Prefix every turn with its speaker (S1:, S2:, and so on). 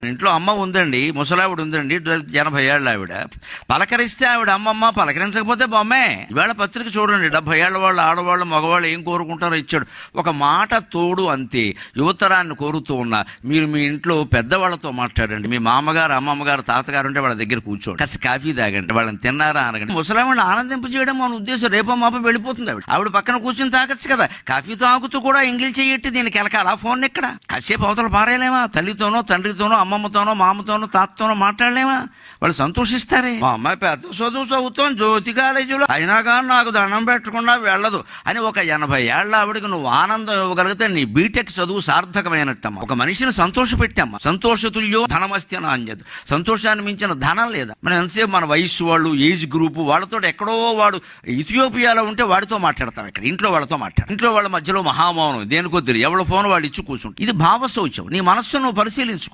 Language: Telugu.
S1: ఇంట్లో అమ్మ ఉందండి, ముసలావిడ ఉందండి, 80 ఏళ్ళ ఆవిడ. పలకరిస్తే ఆవిడ అమ్మమ్మ, పలకరించకపోతే బొమ్మే. ఇవాళ పత్రిక చూడండి, 70 ఏళ్ల వాళ్ళు, ఆడవాళ్ళు, మగవాళ్ళు ఏం కోరుకుంటారో ఇచ్చాడు. ఒక మాట తోడు అంతే. యువతరాన్ని కోరుతూ ఉన్నా, మీరు మీ ఇంట్లో పెద్దవాళ్ళతో మాట్లాడండి. మీ మామగారు, అమ్మమ్మగారు, తాతగారు ఉంటే వాళ్ళ దగ్గర కూర్చోండి, కాస్త కాఫీ తాగండి, వాళ్ళని తిన్నారా అనగండి. ముసలావిడిని ఆనందింప చేయడం మన ఉద్దేశం. రేపో మాప వెళ్ళిపోతుంది ఆవిడ పక్కన కూర్చొని తాగచ్చు కదా. కాఫీ తాగుతూ కూడా ఎంగిల్ చెయ్యట్టి దీనికి ఎలకాల ఫోన్ ఎక్కడ? కాసేపు అవతల పారేయలేమా? తల్లితోనో, తండ్రితోనో, అమ్మమ్మతోనో, మామతోనో, తాతతోనో మాట్లాడలేమా? వాళ్ళు సంతోషిస్తారే. మా అమ్మాయి పెద్ద చదువు చదువుతాం జ్యోతి కాలేజీలో, అయినా కానీ నాకు దండం పెట్టకుండా వెళ్ళదు అని ఒక 80 ఏళ్ల ఆవిడకి నువ్వు ఆనందం ఇవ్వగలిగితే నీ బీటెక్ చదువు సార్థకమైనట్టమ్మా. ఒక మనిషిని సంతోషపెట్టామ్మా. సంతోషతుల్యో ధనమస్తి నాణ్యత. సంతోషాన్ని మించిన ధనం లేదా. మనం ఎంతసేపు మన వయస్సు వాళ్ళు, ఏజ్ గ్రూపు వాళ్ళతో, ఎక్కడో వాడు ఇథియోపియాలో ఉంటే వాడితో మాట్లాడతాం, ఇక్కడ ఇంట్లో వాళ్ళతో మాట్లాడు. ఇంట్లో వాళ్ళ మధ్యలో మహామౌనం, దేనికో తెలియదు, ఎవరి ఫోన్ వాళ్ళు ఇచ్చి కూర్చుంటారు. ఇది భావశౌచం. నీ మనస్సు నువ్వు పరిశీలించుకో.